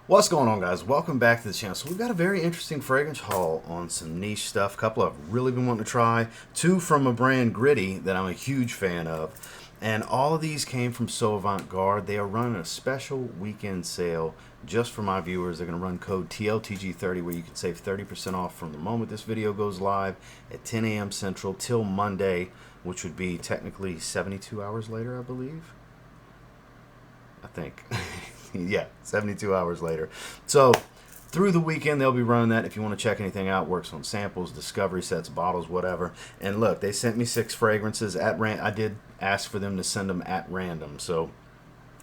What's going on, guys? Welcome back to the channel. So we've got a very interesting fragrance haul on some niche stuff. A couple I've really been wanting to try. Two from a brand, Gritti, that I'm a huge fan of. And all of these came from So Avant-Garde. They are running a special weekend sale just for my viewers. They're going to run code TLTG30 where you can save 30% off from the moment this video goes live at 10 a.m. Central till Monday, which would be technically 72 hours later, I believe. I think. Yeah, 72 hours later. So through the weekend, they'll be running that. If you want to check anything out, works on samples, discovery sets, bottles, whatever. And look, they sent me 6 fragrances at random. I did ask for them to send them at random. So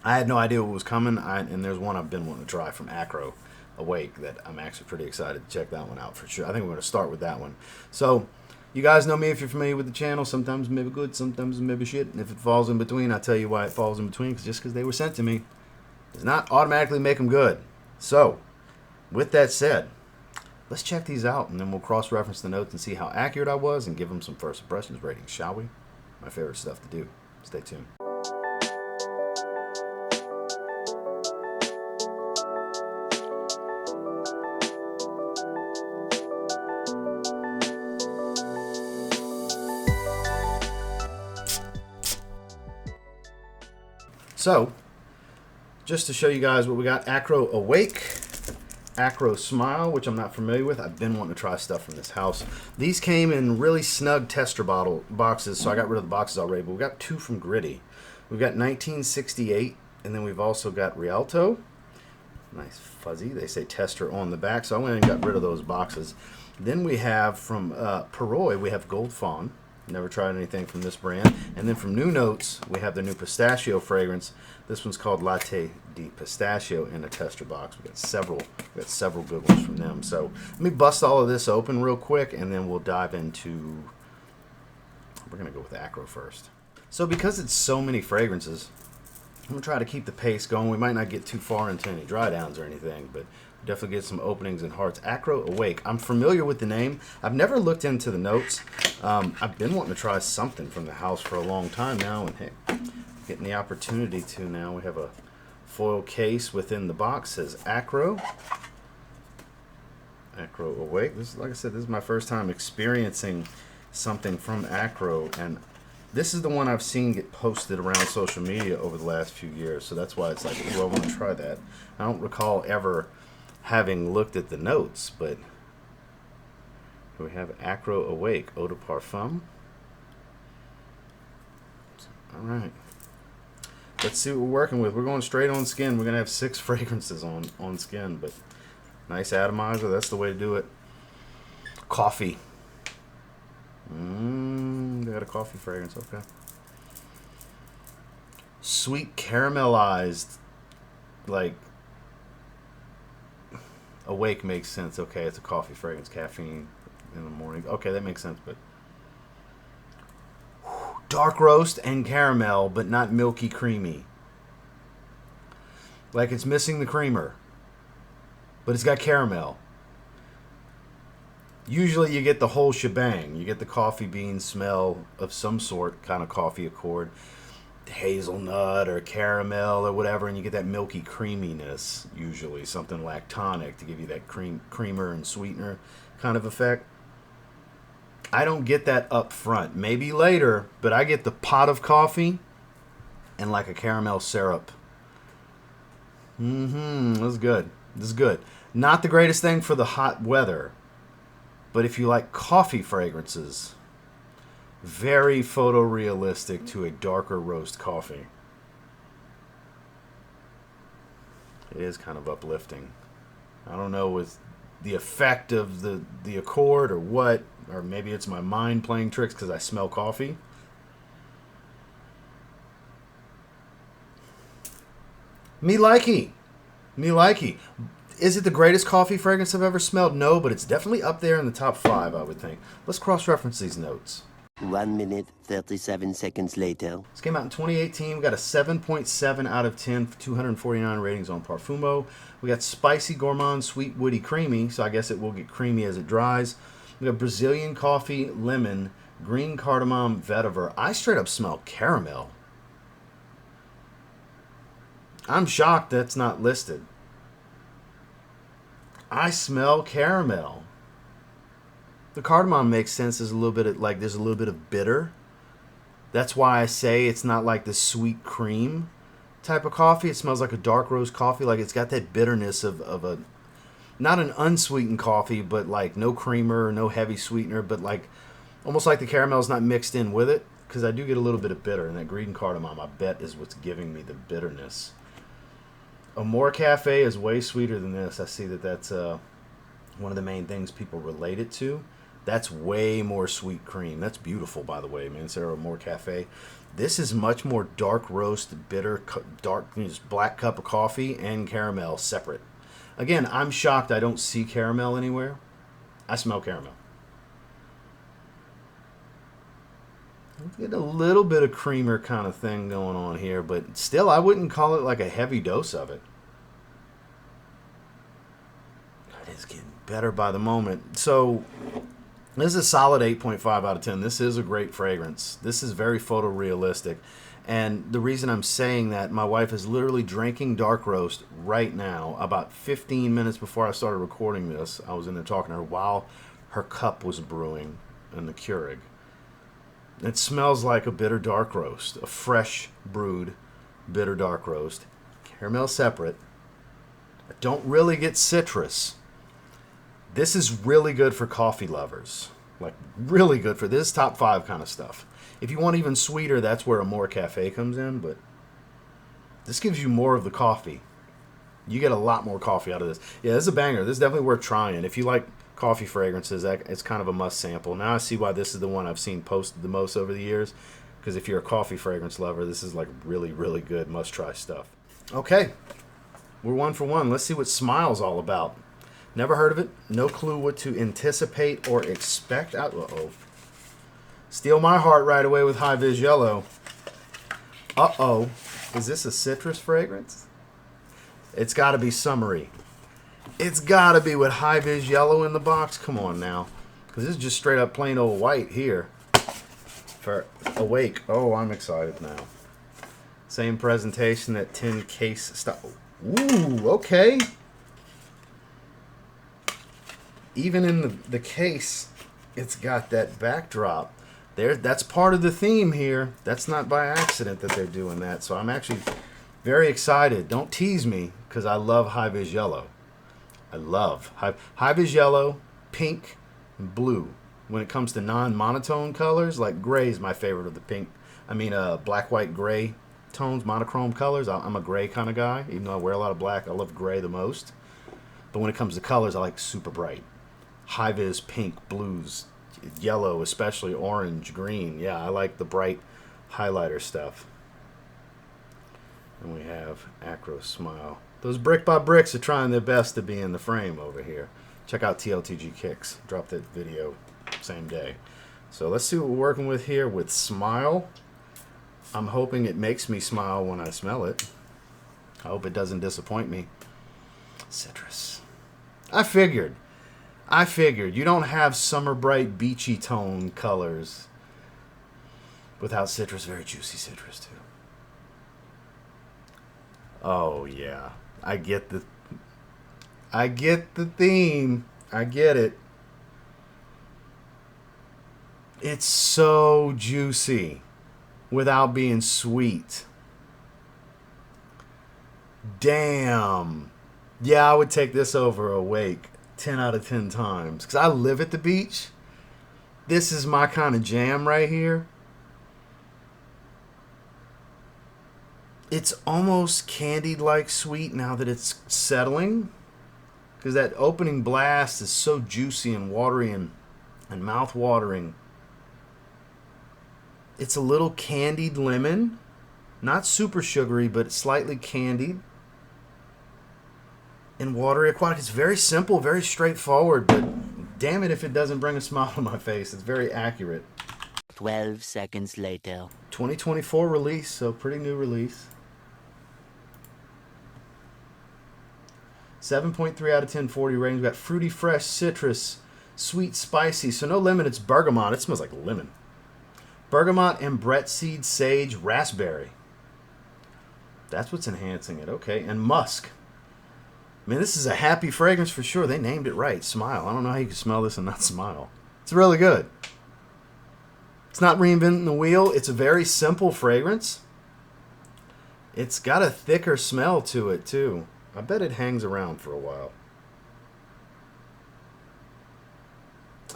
I had no idea what was coming. And there's one I've been wanting to try from Akro Awake that I'm actually pretty excited to check that one out for sure. I think we're going to start with that one. So you guys know me if you're familiar with the channel. Sometimes maybe good, sometimes maybe shit. And if it falls in between, I'll tell you why it falls in between. Just because they were sent to me does not automatically make them good. So, with that said, let's check these out, and then we'll cross-reference the notes and see how accurate I was and give them some first impressions ratings, shall we? My favorite stuff to do. Stay tuned. So, just to show you guys what we got, Akro Awake, Akro Smile, which I'm not familiar with. I've been wanting to try stuff from this house. These came in really snug tester bottle boxes, so I got rid of the boxes already, but we got 2 from Gritti. We've got 1968, and then we've also got Rialto. Nice fuzzy. They say tester on the back, so I went and got rid of those boxes. Then we have from Perroy, we have Goldfawn. Never tried anything from this brand. And then from New Notes, we have the new Pistachio fragrance. This one's called Latte de Pistachio in a tester box. We got several good ones from them. So let me bust all of this open real quick, and then we'll dive into. We're gonna go with Akro first. So because it's so many fragrances, I'm gonna try to keep the pace going. We might not get too far into any dry downs or anything, but definitely get some openings and hearts. Akro Awake. I'm familiar with the name. I've never looked into the notes. I've been wanting to try something from the house for a long time now, and hey, getting the opportunity to now. We have a foil case within the box. Says Akro Awake. This is, like I said, this is my first time experiencing something from Akro, and this is the one I've seen get posted around social media over the last few years. So that's why it's like, ooh, I want to try that. I don't recall ever having looked at the notes, but we have Akro Awake, Eau de Parfum. All right. Let's see what we're working with. We're going straight on skin. We're going to have 6 fragrances on skin, but nice atomizer. That's the way to do it. Coffee. They got a coffee fragrance. Okay. Sweet caramelized, like, Awake makes sense. Okay, it's a coffee fragrance, caffeine in the morning. Okay, that makes sense, but dark roast and caramel, but not milky creamy. Like it's missing the creamer, but it's got caramel. Usually you get the whole shebang. You get the coffee bean smell of some sort, kind of coffee accord, hazelnut or caramel or whatever, and you get that milky creaminess, usually something lactonic to give you that creamer and sweetener kind of effect. I don't get that up front. Maybe later, but I get the pot of coffee and like a caramel syrup. This is good. This is good. Not the greatest thing for the hot weather, but if you like coffee fragrances, very photorealistic to a darker roast coffee. It is kind of uplifting. I don't know with the effect of the accord or what, or maybe it's my mind playing tricks because I smell coffee. Me likey. Me likey. Is it the greatest coffee fragrance I've ever smelled? No, but it's definitely up there in the top 5, I would think. Let's cross-reference these notes. 1 minute, 37 seconds later. This came out in 2018. We got a 7.7 out of 10, 249 ratings on Parfumo. We got spicy, gourmand, sweet, woody, creamy, so I guess it will get creamy as it dries. We got Brazilian coffee, lemon, green cardamom, vetiver. I straight up smell caramel. I'm shocked that's not listed. I smell caramel. The cardamom makes sense. There's a little bit of, like, there's a little bit of bitter. That's why I say it's not like the sweet cream type of coffee. It smells like a dark roast coffee. Like, it's got that bitterness of a, not an unsweetened coffee, but like no creamer, no heavy sweetener, but like almost like the caramel is not mixed in with it, because I do get a little bit of bitter, and that green cardamom, I bet, is what's giving me the bitterness. Amore Cafe is way sweeter than this. I see that that's one of the main things people relate it to. That's way more sweet cream. That's beautiful, by the way, man. Sarah Amore Cafe. This is much more dark roast, bitter, dark, just black cup of coffee and caramel separate. Again, I'm shocked I don't see caramel anywhere. I smell caramel. Get a little bit of creamer kind of thing going on here, but still, I wouldn't call it like a heavy dose of it. It is getting better by the moment. So, this is a solid 8.5 out of 10. This is a great fragrance. This is very photorealistic. And the reason I'm saying that, my wife is literally drinking dark roast right now. About 15 minutes before I started recording this, I was in there talking to her while her cup was brewing in the Keurig. It smells like a bitter dark roast, a fresh brewed bitter dark roast. Caramel separate. I don't really get citrus. This is really good for coffee lovers. Like, really good for this top 5 kind of stuff. If you want even sweeter, that's where Amore Cafe comes in, but this gives you more of the coffee. You get a lot more coffee out of this. Yeah, this is a banger. This is definitely worth trying. If you like coffee fragrances, it's kind of a must sample. Now I see why this is the one I've seen posted the most over the years, because if you're a coffee fragrance lover, this is like really, really good must-try stuff. Okay, we're 1 for 1. Let's see what Smile's all about. Never heard of it. No clue what to anticipate or expect. Uh-oh. Steal my heart right away with High Vis Yellow. Uh-oh. Is this a citrus fragrance? It's got to be summery. It's got to be with High Vis Yellow in the box. Come on now. Because this is just straight up plain old white here. For Awake. Oh, I'm excited now. Same presentation, that tin case style. Ooh, okay. Even in the case, it's got that backdrop. That's part of the theme here. That's not by accident that they're doing that. So I'm actually very excited. Don't tease me, because I love High Vis Yellow. I love High Vis Yellow, pink, and blue. When it comes to non-monotone colors, like gray is my favorite of the pink. I mean, black, white, gray tones, monochrome colors. I'm a gray kind of guy. Even though I wear a lot of black, I love gray the most. But when it comes to colors, I like super bright. High Vis, pink, blues, yellow, especially orange, green. Yeah, I like the bright highlighter stuff. And we have Akro Smile. Those brick by bricks are trying their best to be in the frame over here. Check out TLTG Kicks. Dropped that video same day. So let's see what we're working with here with Smile. I'm hoping it makes me smile when I smell it. I hope it doesn't disappoint me. Citrus. I figured. You don't have summer bright beachy tone colors without citrus. Very juicy citrus too. Oh yeah. I get the theme. I get it. It's so juicy without being sweet. Damn. Yeah, I would take this over Awake 10 out of 10 times. Because I live at the beach. This is my kind of jam right here. It's almost candied-like sweet now that it's settling. Because that opening blast is so juicy and watery and mouth-watering. It's a little candied lemon. Not super sugary, but slightly candied. And watery aquatic. It's very simple, very straightforward, but damn it if it doesn't bring a smile on my face. It's very accurate. 12 seconds later. 2024 release, so pretty new release. 7.3 out of 10, 40 ratings. We got fruity, fresh, citrus, sweet, spicy. So no lemon, it's bergamot. It smells like lemon. Bergamot and Brett seed, sage, raspberry. That's what's enhancing it. Okay, and musk. Man, this is a happy fragrance for sure. They named it right. Smile. I don't know how you can smell this and not smile. It's really good. It's not reinventing the wheel. It's a very simple fragrance. It's got a thicker smell to it, too. I bet it hangs around for a while.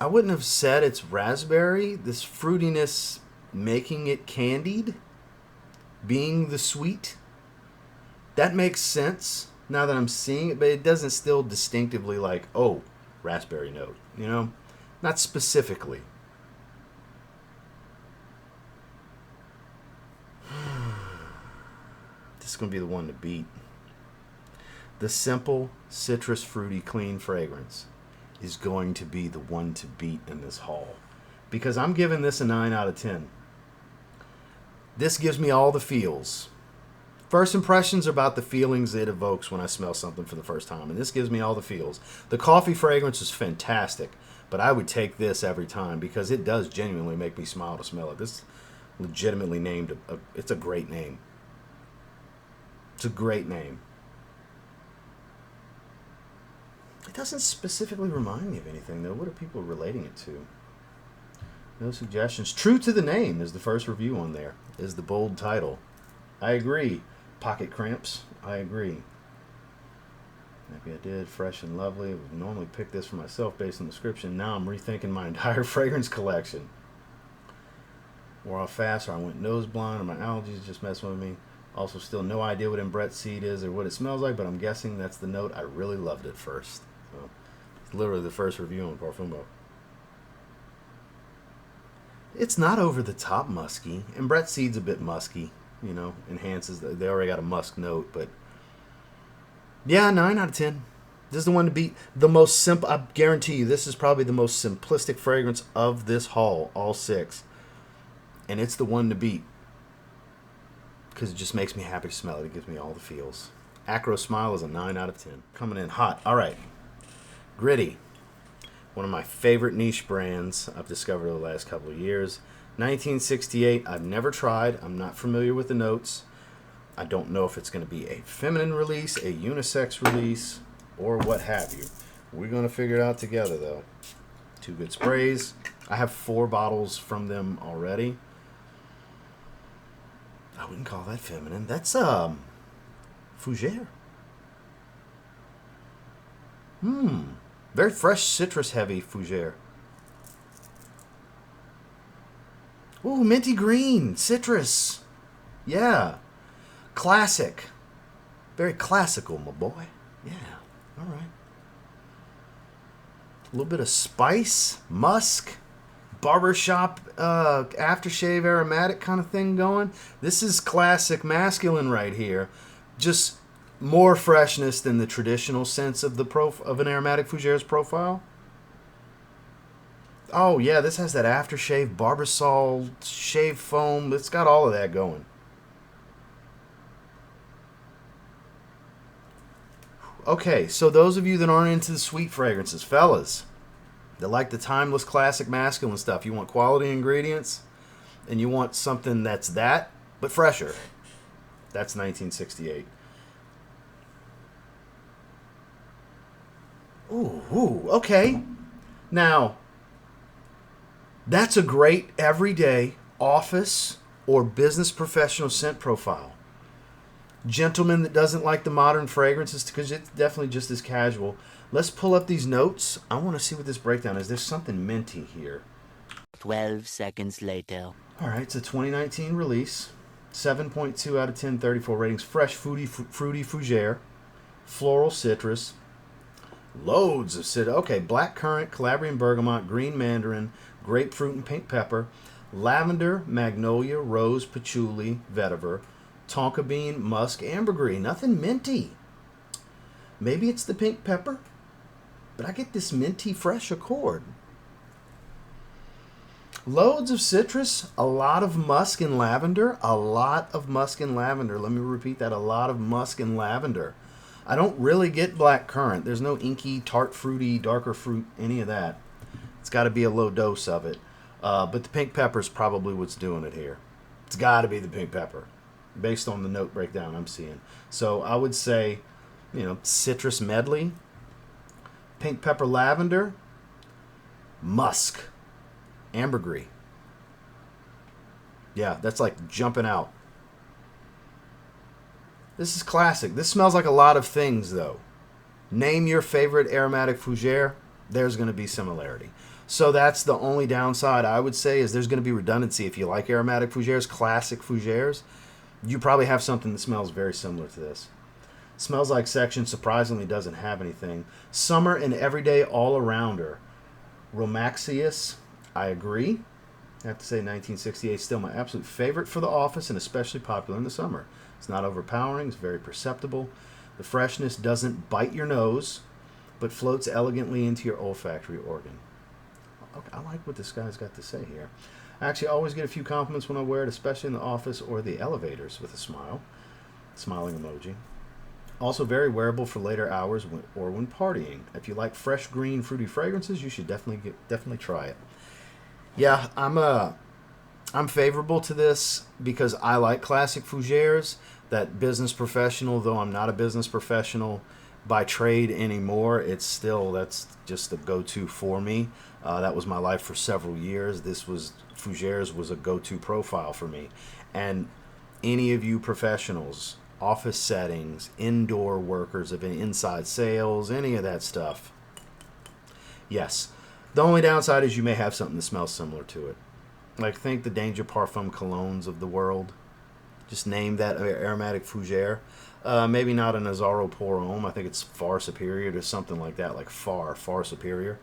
I wouldn't have said it's raspberry. This fruitiness making it candied, being the sweet. That makes sense now that I'm seeing it, but it doesn't still distinctively like, oh, raspberry note, you know? Not specifically. This is going to be the one to beat. The simple, citrus, fruity, clean fragrance is going to be the one to beat in this haul. Because I'm giving this a 9 out of 10. This gives me all the feels. First impressions are about the feelings it evokes when I smell something for the first time. And this gives me all the feels. The coffee fragrance is fantastic. But I would take this every time because it does genuinely make me smile to smell it. This legitimately named, it's a great name. It's a great name. It doesn't specifically remind me of anything, though. What are people relating it to? No suggestions. True to the name is the first review on there, is the bold title. I agree. Pocket cramps. I agree. Maybe I did. Fresh and lovely. I would normally pick this for myself based on the description. Now I'm rethinking my entire fragrance collection. Wore off fast, or I went nose blind, or my allergies just messing with me. Also, still no idea what embret seed is or what it smells like, but I'm guessing that's the note I really loved at first. So, it's literally the first review on Parfumo. It's not over the top musky. Embret seed's a bit musky, you know, enhances. They already got a musk note, but yeah, 9 out of 10. This is the one to beat. The most simple. I guarantee you, this is probably the most simplistic fragrance of this haul, all 6, and it's the one to beat. Because it just makes me happy to smell it. It gives me all the feels. Akro Smile is a 9 out of 10. Coming in hot. All right. Gritti. One of my favorite niche brands I've discovered over the last couple of years. 1968. I've never tried. I'm not familiar with the notes. I don't know if it's going to be a feminine release, a unisex release, or what have you. We're going to figure it out together, though. 2 good sprays. I have 4 bottles from them already. I wouldn't call that feminine. That's fougere. Very fresh, citrus heavy fougere. Ooh, minty green, citrus. Yeah. Classic. Very classical, my boy. Yeah. All right. A little bit of spice, musk, barbershop aftershave aromatic kind of thing going. This is classic masculine right here. Just more freshness than the traditional sense of the of an aromatic fougere's profile. Oh yeah, this has that aftershave Barbasol shave foam. It's got all of that going. Okay, so those of you that aren't into the sweet fragrances, fellas, that like the timeless classic masculine stuff, you want quality ingredients, and you want something that's that, but fresher. That's 1968. Ooh, okay. Now, that's a great everyday office or business professional scent profile. Gentleman that doesn't like the modern fragrances, because it's definitely just as casual. Let's pull up these notes. I want to see what this breakdown is. There's something minty here. 12 seconds later. All right, it's a 2019 release. 7.2 out of 10, 34 ratings. Fresh, fruity fougere. Floral citrus. Loads of citrus. Okay, black currant, Calabrian bergamot, green mandarin, grapefruit and pink pepper, lavender, magnolia, rose, patchouli, vetiver, tonka bean, musk, ambergris. Nothing minty. Maybe it's the pink pepper, but I get this minty fresh accord. Loads of citrus, a lot of musk and lavender, a lot of musk and lavender. Let me repeat that, a lot of musk and lavender. I don't really get black currant. There's no inky, tart, fruity, darker fruit, any of that. It's got to be a low dose of it. But the pink pepper is probably what's doing it here. It's got to be the pink pepper, based on the note breakdown I'm seeing. So I would say citrus medley, pink pepper lavender, musk, ambergris. Yeah, that's like jumping out. This is classic. This smells like a lot of things, though. Name your favorite aromatic fougere. There's going to be similarity. So that's the only downside I would say is there's going to be redundancy. If you like aromatic fougères, classic fougères, you probably have something that smells very similar to this. Smells Like section surprisingly doesn't have anything. Summer and Everyday All-Arounder. Romaxius, I agree. I have to say 1968 is still my absolute favorite for the office and especially popular in the summer. It's not overpowering. It's very perceptible. The freshness doesn't bite your nose, but floats elegantly into your olfactory organ. Okay, I like what this guy's got to say here. I actually always get a few compliments when I wear it, especially in the office or the elevators with a smile. Smiling emoji. Also very wearable for later hours or when partying. If you like fresh, green, fruity fragrances, you should definitely try it. Yeah, I'm favorable to this because I like classic fougères. That business professional, though I'm not a business professional by trade anymore, that's just the go-to for me. That was my life for several years. Fougères was a go-to profile for me. And any of you professionals, office settings, indoor workers of any inside sales, any of that stuff, yes. The only downside is you may have something that smells similar to it. Like, think the Danger Parfum colognes of the world. Just name that aromatic fougère. Maybe not an Azzaro Pour Homme. I think it's far superior to something like that, like far superior.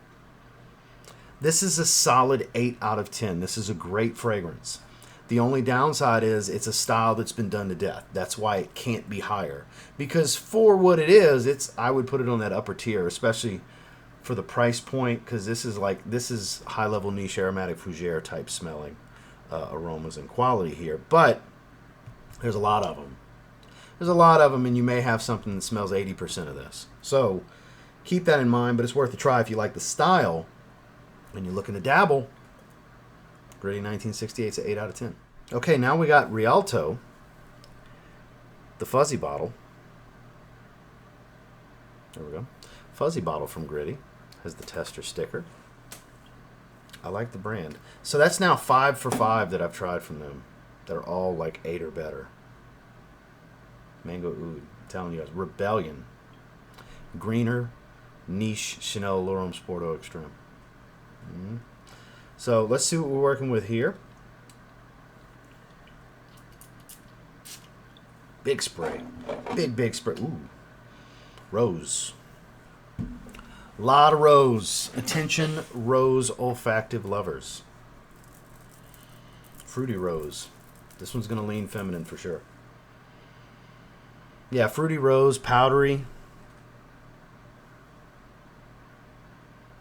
This is a solid 8 out of 10. This is a great fragrance. The only downside is it's a style that's been done to death. That's why it can't be higher. Because for what it is, I would put it on that upper tier, especially for the price point, because this is high-level niche aromatic fougere type smelling aromas and quality here. But there's a lot of them. And you may have something that smells 80% of this. So keep that in mind, but it's worth a try if you like the style and you're looking to dabble. Gritti 1968 is an 8 out of 10. Okay, now we got Rialto, the fuzzy bottle. There we go. Fuzzy bottle from Gritti. Has the tester sticker. I like the brand. So that's now 5 for 5 that I've tried from them. They're all like 8 or better. Mango Oud. I'm telling you guys. Rebellion. Greener. Niche Chanel L'Homme Sport Eau Extreme. So let's see what we're working with here. Big spray. Big spray. Ooh. Rose. Lot of rose. Attention, rose olfactive lovers. Fruity rose. This one's going to lean feminine for sure. Yeah, fruity rose, powdery.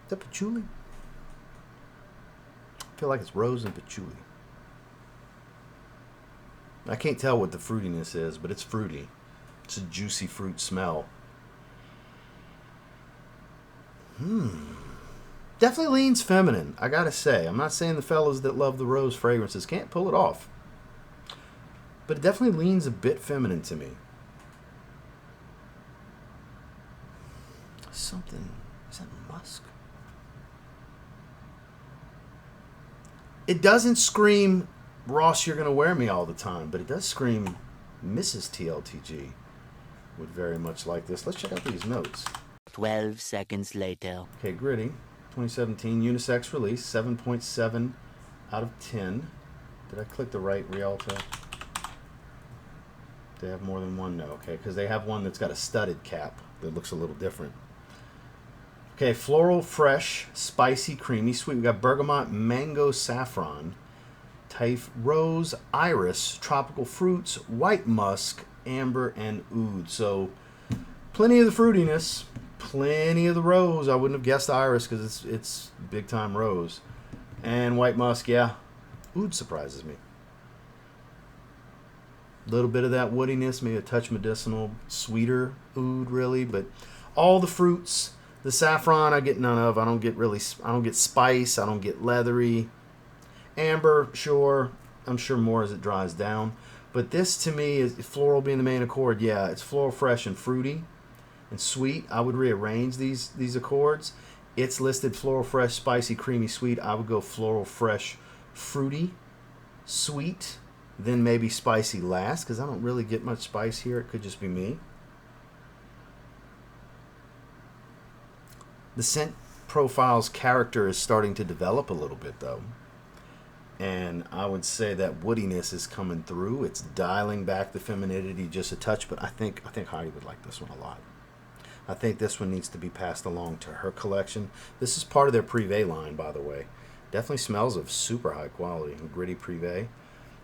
Is that patchouli? I feel like it's rose and patchouli. I can't tell what the fruitiness is, but it's fruity. It's a juicy fruit smell. Definitely leans feminine, I gotta say. I'm not saying the fellas that love the rose fragrances can't pull it off. But it definitely leans a bit feminine to me. Something. Is that musk? It doesn't scream, Ross, you're gonna wear me all the time, but it does scream Mrs. TLTG. Would very much like this. Let's check out these notes. 12 seconds later. Okay, Gritti, 2017 unisex release, 7.7 out of 10. Did I click the right Rialto? They have more than one? No, okay, because they have one that's got a studded cap that looks a little different. Okay, floral, fresh, spicy, creamy, sweet. We got bergamot, mango, saffron, typh, rose, iris, tropical fruits, white musk, amber, and oud. So plenty of the fruitiness, plenty of the rose. I wouldn't have guessed iris because it's big time rose. And white musk, yeah. Oud surprises me. A little bit of that woodiness, maybe a touch medicinal, sweeter oud really, but all the fruits. The saffron I get none of. I don't get spice. I don't get leathery. Amber, sure. I'm sure more as it dries down. But this to me is floral being the main accord. Yeah, it's floral, fresh, and fruity. And sweet, I would rearrange these accords. It's listed floral, fresh, spicy, creamy, sweet. I would go floral, fresh, fruity, sweet, then maybe spicy last, because I don't really get much spice here. It could just be me. The scent profile's character is starting to develop a little bit, though. And I would say that woodiness is coming through. It's dialing back the femininity just a touch, but I think Heidi would like this one a lot. I think this one needs to be passed along to her collection. This is part of their Prive line, by the way. Definitely smells of super high quality, Gritti Prive.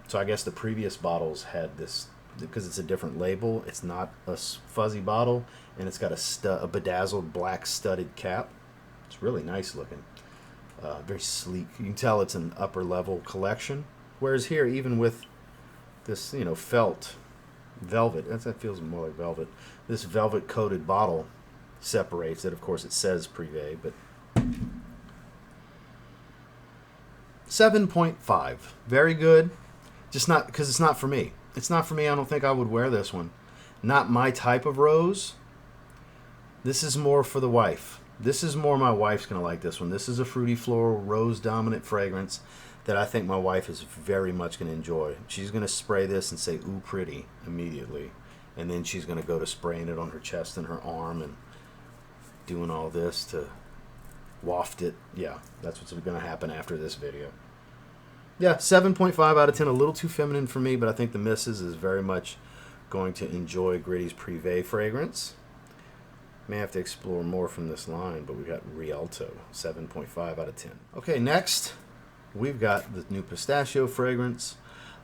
So I guess the previous bottles had this, because it's a different label. It's not a fuzzy bottle, and it's got a bedazzled black studded cap. It's really nice looking. Very sleek. You can tell it's an upper level collection. Whereas here, even with this, felt velvet, that feels more like velvet. This velvet coated bottle separates it. Of course, it says Prive, but 7.5. Very good. Just not because it's not for me. It's not for me. I don't think I would wear this one. Not my type of rose. This is more for the wife. This is more my wife's going to like this one. This is a fruity floral rose dominant fragrance that I think my wife is very much going to enjoy. She's going to spray this and say, ooh, pretty, immediately. And then she's going to go to spraying it on her chest and her arm and doing all this to waft it. Yeah, that's what's going to happen after this video. Yeah, 7.5 out of 10. A little too feminine for me, but I think the missus is very much going to enjoy Gritti's Prive fragrance. May have to explore more from this line, but we got Rialto, 7.5 out of 10. Okay, next we've got the new pistachio fragrance,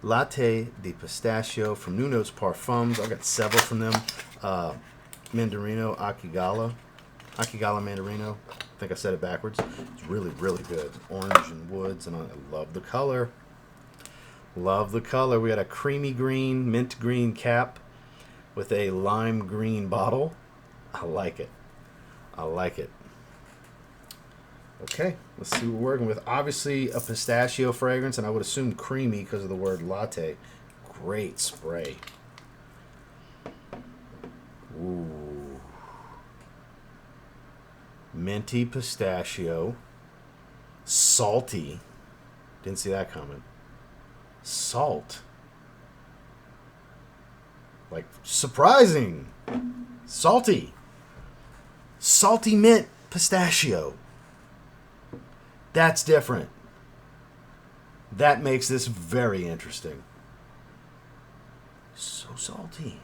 Latte de Pistachio from New Notes Parfums. I got several from them. Mandarino, Akigala Mandarino. I think I said it backwards. It's really, really good. Orange and woods, and I love the color. Love the color. We got a creamy green, mint green cap with a lime green bottle. I like it. I like it. Okay, let's see what we're working with. Obviously a pistachio fragrance, and I would assume creamy because of the word latte. Great spray. Ooh. Minty pistachio. Salty. Didn't see that coming. Salt. Like, surprising. Salty. Salty mint pistachio. That's different. That makes this very interesting. So salty.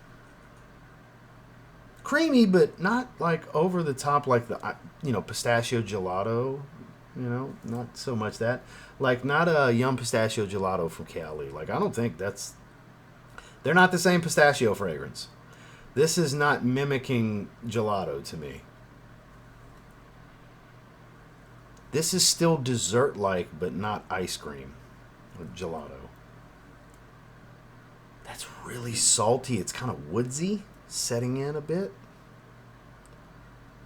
Creamy, but not like over the top like the, pistachio gelato. Not so much that. Like, not a Yum Pistachio Gelato from Cali. Like, I don't think that's... They're not the same pistachio fragrance. This is not mimicking gelato to me. This is still dessert-like, but not ice cream. Gelato. That's really salty. It's kind of woodsy, setting in a bit.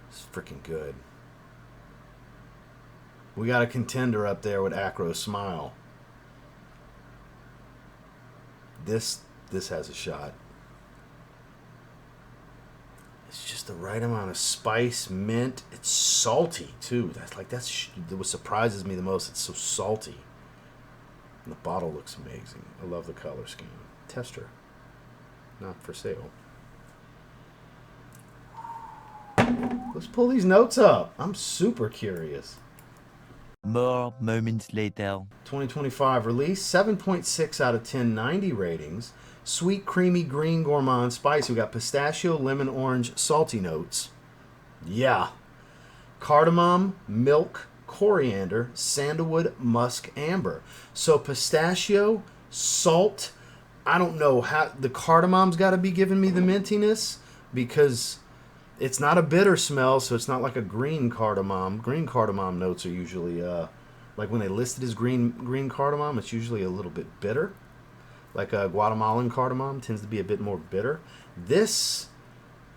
It's freaking good. We got a contender up there with Akro Smile. This has a shot. It's just the right amount of spice, mint. It's salty too. That's what surprises me the most. It's so salty. And the bottle looks amazing. I love the color scheme. Tester. Not for sale. Let's pull these notes up. I'm super curious. More moments later. 2025 release, 7.6 out of 10, 90 ratings. Sweet, creamy, green, gourmand, spice. We got pistachio, lemon, orange, salty notes. Yeah. Cardamom, milk, coriander, sandalwood, musk, amber. So pistachio, salt. I don't know how the cardamom's got to be giving me the mintiness, because it's not a bitter smell, so it's not like a green cardamom. Green cardamom notes are usually like when they list it as green cardamom, it's usually a little bit bitter. Like a Guatemalan cardamom tends to be a bit more bitter. This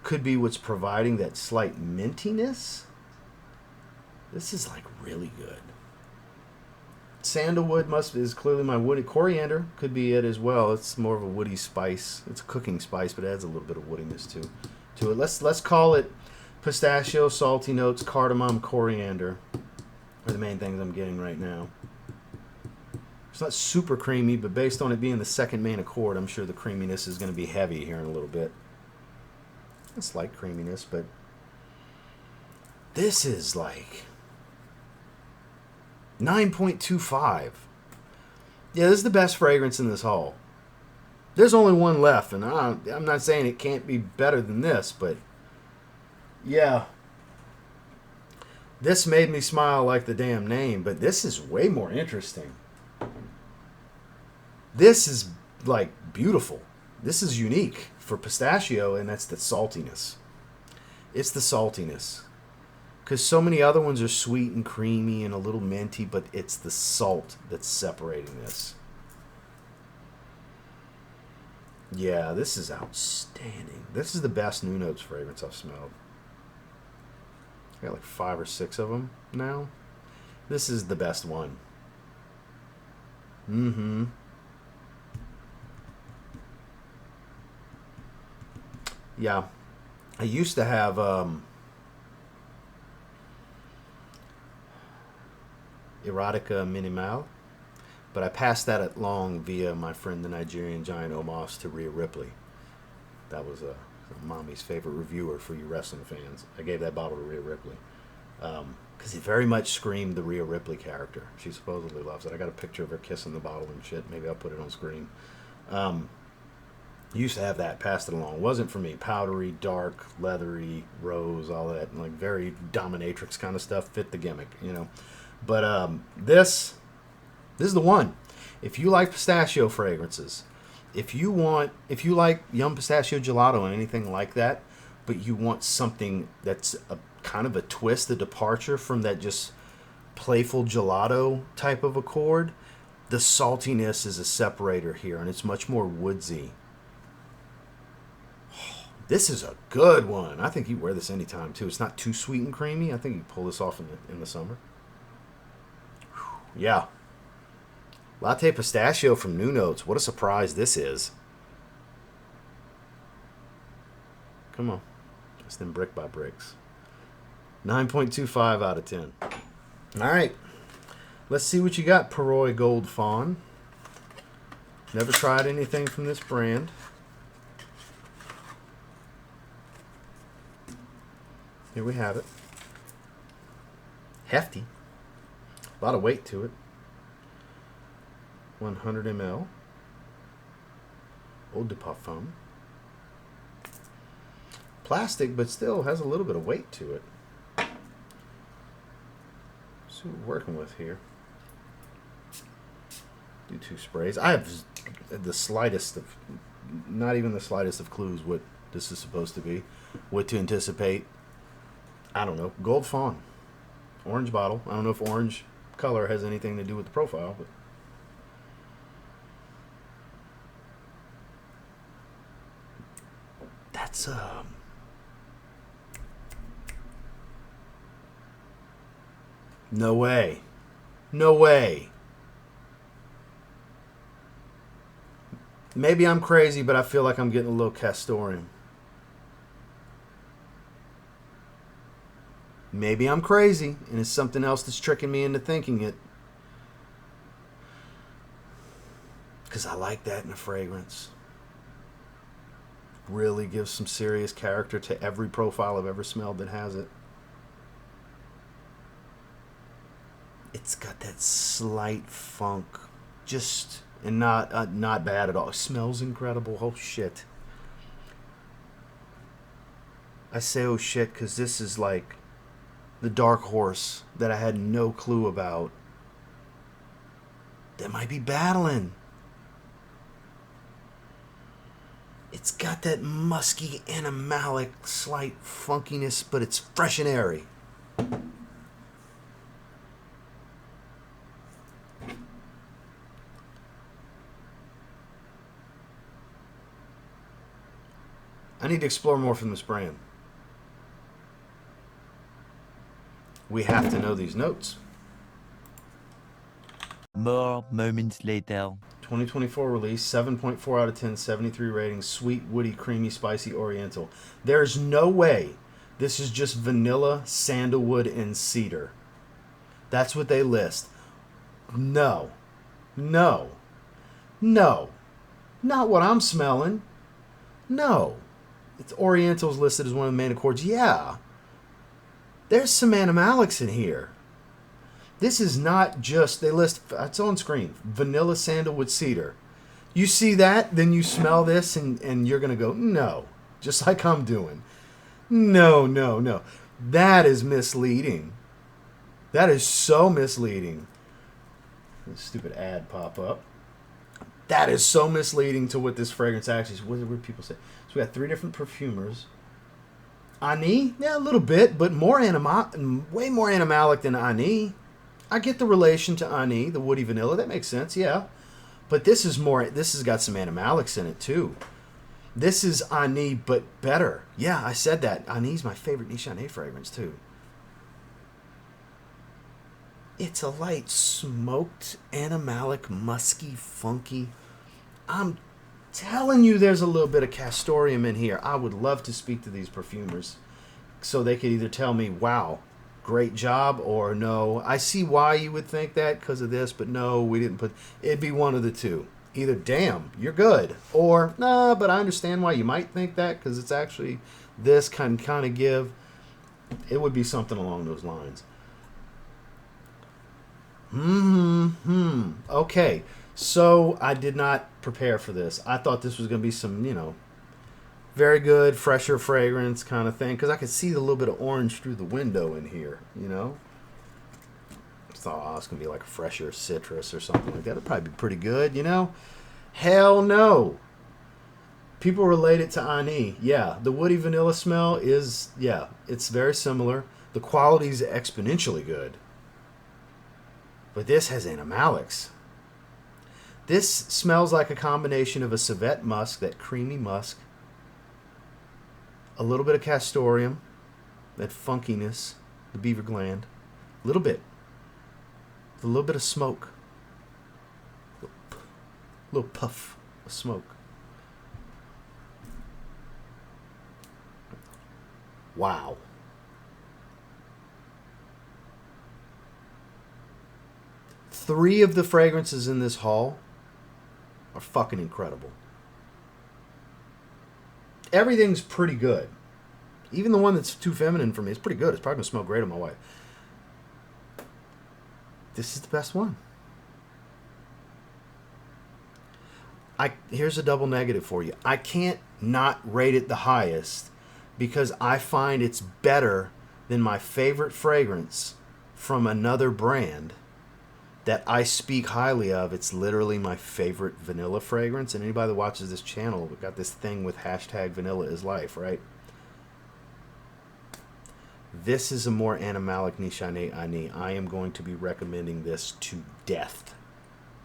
could be what's providing that slight mintiness. This is like really good. Sandalwood is clearly my woody. Coriander could be it as well. It's more of a woody spice. It's a cooking spice, but it adds a little bit of woodiness to it. Let's call it Pistachio, salty notes, cardamom, coriander are the main things I'm getting right now. It's not super creamy, but based on it being the second main accord, I'm sure the creaminess is going to be heavy here in a little bit. A slight creaminess, but this is like 9.25. Yeah, this is the best fragrance in this haul. There's only one left, and I'm not saying it can't be better than this, but yeah. This made me smile like the damn name, but this is way more interesting. This is like beautiful. This is unique for pistachio, and that's the saltiness. It's the saltiness. Because so many other ones are sweet and creamy and a little minty, but it's the salt that's separating this. Yeah, this is outstanding. This is the best New Notes fragrance I've smelled. I got like 5 or 6 of them now. This is the best one. Mm-hmm. Yeah. I used to have Erotica Minimal, but I passed that along via my friend the Nigerian giant Omos to Rhea Ripley. That was mommy's favorite reviewer for you wrestling fans. I gave that bottle to Rhea Ripley because it very much screamed the Rhea Ripley character. She supposedly loves it. I got a picture of her kissing the bottle and shit. Maybe I'll put it on screen. Used to have that, passed it along. Wasn't for me. Powdery, dark, leathery, rose, all that, and like very dominatrix kind of stuff. Fit the gimmick, you know. But this is the one. If you like pistachio fragrances, if you like Yum Pistachio Gelato and anything like that, but you want something that's a kind of a twist, a departure from that just playful gelato type of accord, the saltiness is a separator here, and it's much more woodsy. This is a good one. I think you wear this anytime too. It's not too sweet and creamy. I think you pull this off in the summer. Yeah. Latte Pistachio from New Notes. What a surprise this is. Come on. Just them brick by bricks. 9.25 out of 10. All right. Let's see what you got, Perroy Goldfawn. Never tried anything from this brand. Here we have it. Hefty. A lot of weight to it. 100 ml. Eau de Parfum. Plastic, but still has a little bit of weight to it. See what we're working with here. Do 2 sprays. I have the slightest of, not even the slightest of clues what this is supposed to be. What to anticipate. I don't know. Goldfawn. Orange bottle. I don't know if orange color has anything to do with the profile, but that's no way. No way. Maybe I'm crazy, but I feel like I'm getting a little castoreum. Maybe I'm crazy, and it's something else that's tricking me into thinking it. Because I like that in a fragrance. Really gives some serious character to every profile I've ever smelled that has it. It's got that slight funk. Just, and not bad at all. It smells incredible. Oh, shit. I say oh, shit, because this is like the dark horse that I had no clue about that might be battling. It's got that musky, animalic, slight funkiness, but it's fresh and airy. I need to explore more from this brand. We have to know these notes. More moments later. 2024 release, 7.4 out of 10, 73 ratings, sweet, woody, creamy, spicy, oriental. There's no way This is just vanilla, sandalwood, and cedar. That's what they list. No. No. No. Not what I'm smelling. No. It's Oriental's listed as one of the main accords. Yeah. There's some animalics in here. This is not just, they list, it's on screen, vanilla, sandalwood, cedar. You see that, then you smell this, and you're going to go, no. Just like I'm doing. No, no, no. That is misleading. That is so misleading. This stupid ad pop up. That is so misleading to what this fragrance actually is. What do people say? So we got 3 different perfumers. Ani, yeah, a little bit, but way more animalic than Ani. I get the relation to Ani, the woody vanilla. That makes sense, yeah. But this is more. This has got some animalics in it too. This is Ani, but better. Yeah, I said that. Ani's my favorite Nichane fragrance too. It's a light smoked, animalic, musky, funky. I'm telling you, there's a little bit of castoreum in here. I would love to speak to these perfumers so they could either tell me, wow, great job, or no, I see why you would think that because of this, but no, we didn't put. It'd be one of the two. Either, damn, you're good, or, nah, but I understand why you might think that because it's actually this kind of give. It would be something along those lines. Okay, so I did not prepare for this. I thought this was going to be some, very good, fresher fragrance kind of thing. Because I could see the little bit of orange through the window in here, I thought, oh, it's going to be like a fresher citrus or something like that. It'd probably be pretty good, Hell no. People relate it to Ani. Yeah, the woody vanilla smell is, yeah, it's very similar. The quality is exponentially good. But this has animalics. This smells like a combination of a civet musk, that creamy musk, a little bit of castoreum, that funkiness, the beaver gland, a little bit of smoke, a little puff of smoke. Wow. Three of the fragrances in this haul are fucking incredible. Everything's pretty good. Even the one that's too feminine for me is pretty good. It's probably going to smell great on my wife. This is the best one. Here's a double negative for you. I can't not rate it the highest because I find it's better than my favorite fragrance from another brand that I speak highly of. It's literally my favorite vanilla fragrance. And anybody that watches this channel, we've got this thing with hashtag vanilla is life, right? This is a more animalic Nichane Ani. I am going to be recommending this to death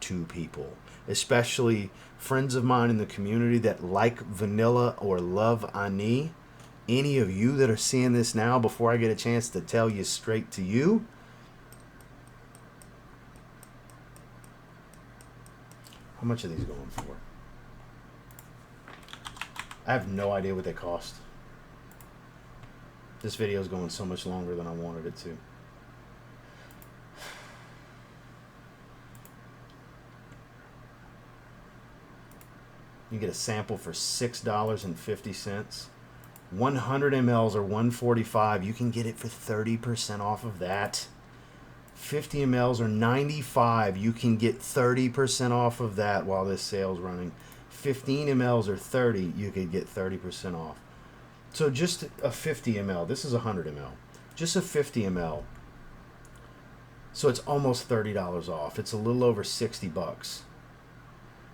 to people, especially friends of mine in the community that like vanilla or love Ani. Any of you that are seeing this now, before I get a chance to tell you straight to you, how much are these going for? I have no idea what they cost. This video is going so much longer than I wanted it to. You get a sample for $6.50. 100 mLs are $145. You can get it for 30% off of that. 50 mLs are $95. You can get 30% off of that while this sale's running. 15 mLs are $30. You could get 30% off. So just a 50 ml. This is 100 ml. Just a 50 ml. So it's almost $30 off. It's a little over 60 bucks.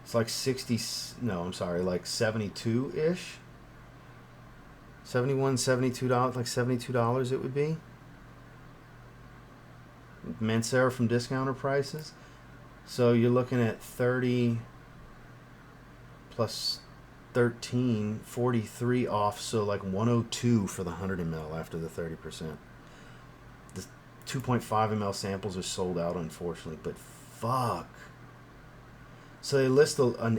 It's like 60, no, I'm sorry, like 72-ish. 71, $72, like $72 it would be. Mancera from discounter prices. So you're looking at 30 plus 13, 43 off, so like 102 for the 100 ml after the 30%. The 2.5 ml samples are sold out, unfortunately, but fuck. So they list some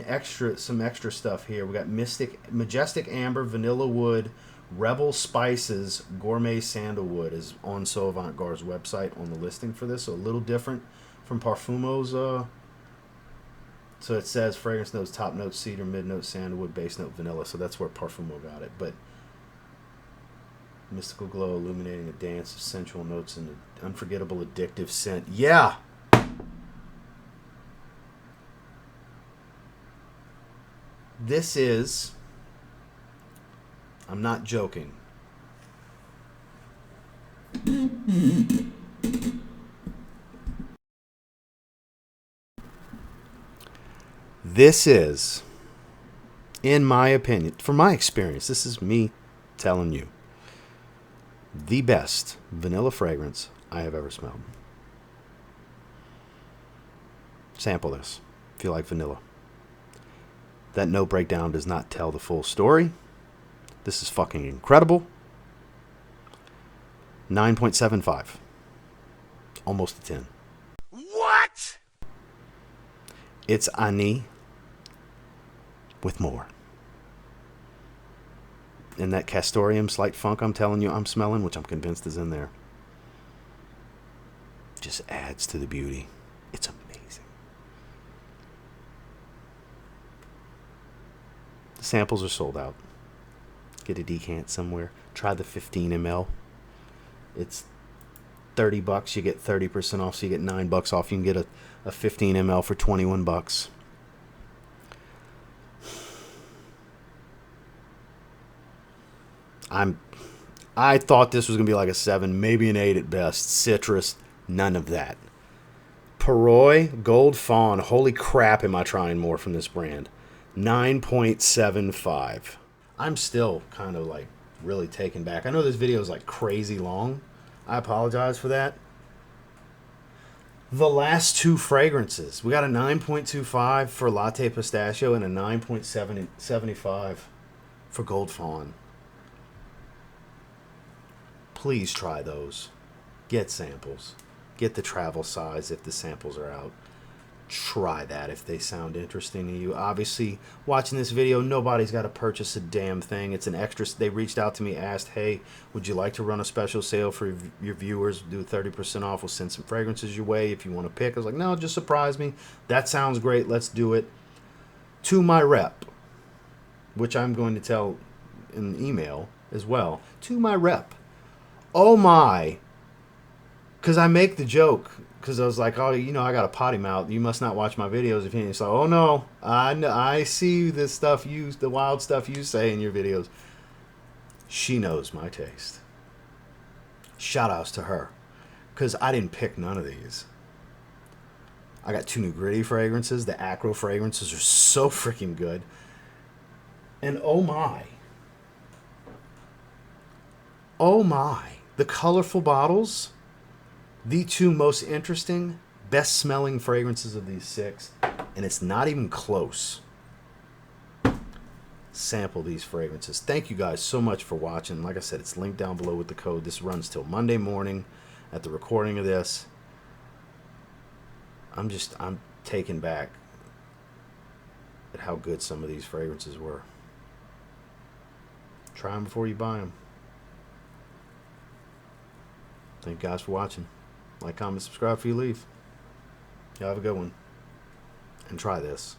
extra stuff here. We got Majestic Amber, Vanilla Wood, Rebel Spices Gourmet Sandalwood is on So Avant Garde's website on the listing for this. So a little different from Parfumo's. So it says fragrance notes, top note cedar, mid note sandalwood, base note vanilla. So that's where Parfumo got it. But mystical glow illuminating a dance of sensual notes and an unforgettable addictive scent. Yeah! This is... I'm not joking. This is, in my opinion, from my experience, this is me telling you, the best vanilla fragrance I have ever smelled. Sample this if you like vanilla. That note breakdown does not tell the full story. This is fucking incredible. 9.75. Almost a 10. What? It's Ani with more. And that castoreum slight funk I'm telling you I'm smelling, which I'm convinced is in there, just adds to the beauty. It's amazing. The samples are sold out. Get a decant somewhere. Try the 15 ml. It's $30. You get 30% off, so you get $9 off. You can get a 15 ml for $21. I thought this was gonna be like a 7, maybe an 8 at best. Citrus, none of that. Perroy Goldfawn. Holy crap, am I trying more from this brand? 9.75. I'm still kind of like really taken back. I know this video is like crazy long. I apologize for that. The last two fragrances. We got a 9.25 for Latte Pistachio and a 9.75 for Goldfawn. Please try those. Get samples. Get the travel size if the samples are out. Try that if they sound interesting to you. Obviously, watching this video, nobody's got to purchase a damn thing. It's an extra. They reached out to me, asked, hey, would you like to run a special sale for your viewers? Do 30% off. We'll send some fragrances your way if you want to pick. I was like, no, just surprise me. That sounds great. Let's do it. To my rep, which I'm going to tell in the email as well. To my rep. Oh my. Because I make the joke. Because I was like, oh, you know, I got a potty mouth. You must not watch my videos. If you it's like, oh no, I see the stuff the wild stuff you say in your videos. She knows my taste. Shout outs to her. Because I didn't pick none of these. I got 2 new Gritti fragrances. The Akro fragrances are so freaking good. And oh my. Oh my. The colorful bottles. The 2 most interesting, best smelling fragrances of these 6. And it's not even close. Sample these fragrances. Thank you guys so much for watching. Like I said, it's linked down below with the code. This runs till Monday morning at the recording of this. I'm taken back at how good some of these fragrances were. Try them before you buy them. Thank you guys for watching. Like, comment, subscribe before you leave. Y'all have a good one. And try this.